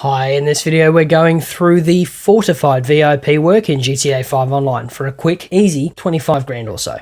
Hi, in this video we're going through the Fortified VIP work in GTA 5 Online for a quick, easy 25 grand or so.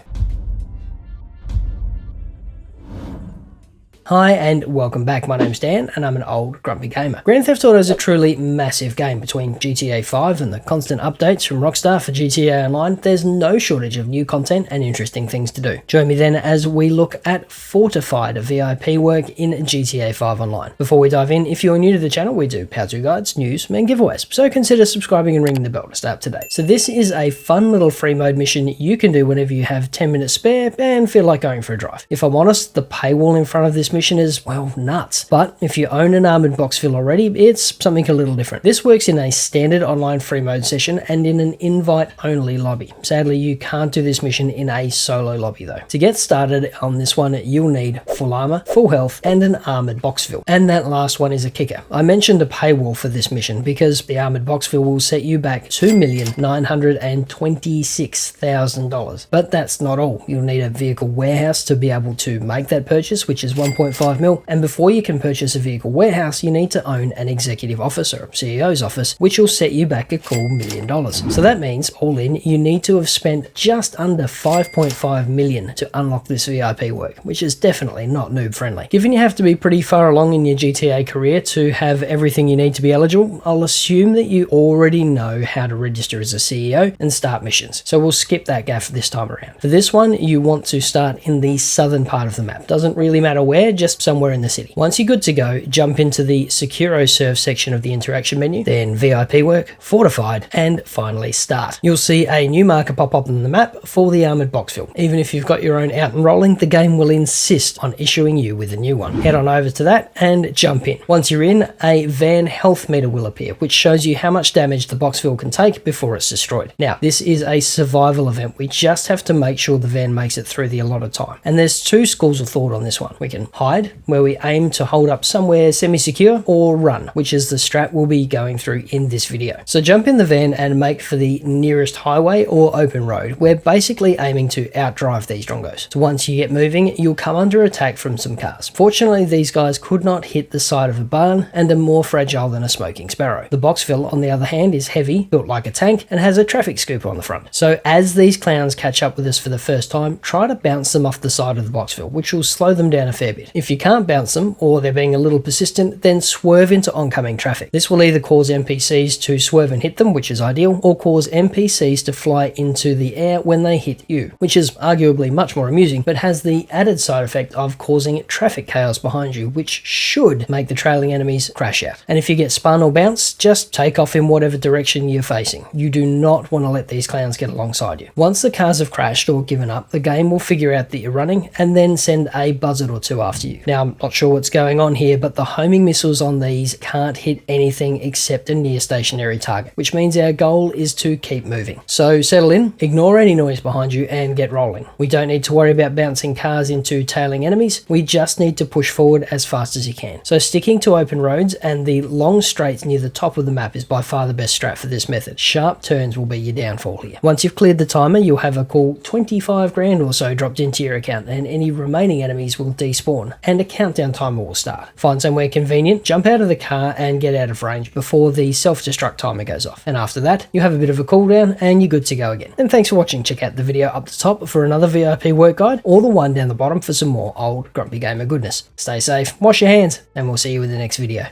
Hi and welcome back, my name's Dan and I'm an old grumpy gamer. Grand Theft Auto is a truly massive game. Between GTA 5 and the constant updates from Rockstar for GTA Online, there's no shortage of new content and interesting things to do. Join me then as we look at Fortified VIP work in GTA 5 Online. Before we dive in, if you're new to the channel, we do how-to guides, news and giveaways, so consider subscribing and ringing the bell to stay up to date. So this is a fun little free mode mission you can do whenever you have 10 minutes spare and feel like going for a drive. If I'm honest, the paywall in front of this mission is, well, nuts. But if you own an Armoured Boxville already, it's something a little different. This works in a standard online free mode session and in an invite-only lobby. Sadly, you can't do this mission in a solo lobby though. To get started on this one, you'll need full armor, full health, and an Armoured Boxville. And that last one is a kicker. I mentioned a paywall for this mission because the Armoured Boxville will set you back $2,926,000. But that's not all. You'll need a vehicle warehouse to be able to make that purchase, which is 1.5 mil, and before you can purchase a vehicle warehouse, you need to own an executive office or CEO's office, which will set you back a cool $1 million. So that means, all in, you need to have spent just under 5.5 million to unlock this VIP work, which is definitely not noob friendly. Given you have to be pretty far along in your GTA career to have everything you need to be eligible, I'll assume that you already know how to register as a CEO and start missions, so we'll skip that gaff this time around. For this one, you want to start in the southern part of the map. Doesn't really matter where, just somewhere in the city. Once you're good to go, jump into the SecuroServe section of the interaction menu, then VIP work, Fortified, and finally start. You'll see a new marker pop up on the map for the Armoured Boxville. Even if you've got your own out and rolling, the game will insist on issuing you with a new one. Head on over to that and jump in. Once you're in, a van health meter will appear, which shows you how much damage the Boxville can take before it's destroyed. Now, this is a survival event. We just have to make sure the van makes it through the allotted time. And there's two schools of thought on this one. We can hide, where we aim to hold up somewhere semi-secure, or run, which is the strat we'll be going through in this video. So jump in the van and make for the nearest highway or open road. We're basically aiming to outdrive these drongos. So once you get moving, you'll come under attack from some cars. Fortunately, these guys could not hit the side of a barn and are more fragile than a smoking sparrow. The Boxville, on the other hand, is heavy, built like a tank, and has a traffic scoop on the front. So as these clowns catch up with us for the first time, try to bounce them off the side of the Boxville, which will slow them down a fair bit. If you can't bounce them, or they're being a little persistent, then swerve into oncoming traffic. This will either cause NPCs to swerve and hit them, which is ideal, or cause NPCs to fly into the air when they hit you, which is arguably much more amusing, but has the added side effect of causing traffic chaos behind you, which should make the trailing enemies crash out. And if you get spun or bounced, just take off in whatever direction you're facing. You do not want to let these clowns get alongside you. Once the cars have crashed or given up, the game will figure out that you're running and then send a buzzard or two after you. Now, I'm not sure what's going on here, but the homing missiles on these can't hit anything except a near stationary target, which means our goal is to keep moving. So settle in, ignore any noise behind you and get rolling. We don't need to worry about bouncing cars into tailing enemies, we just need to push forward as fast as you can. So sticking to open roads and the long straights near the top of the map is by far the best strat for this method. Sharp turns will be your downfall here. Once you've cleared the timer, you'll have a cool 25 grand or so dropped into your account, and any remaining enemies will despawn and a countdown timer will start. Find somewhere convenient, jump out of the car and get out of range before the self-destruct timer goes off. And after that, you have a bit of a cooldown and you're good to go again. And thanks for watching. Check out the video up the top for another VIP work guide, or the one down the bottom for some more old grumpy gamer goodness. Stay safe, wash your hands, and we'll see you in the next video.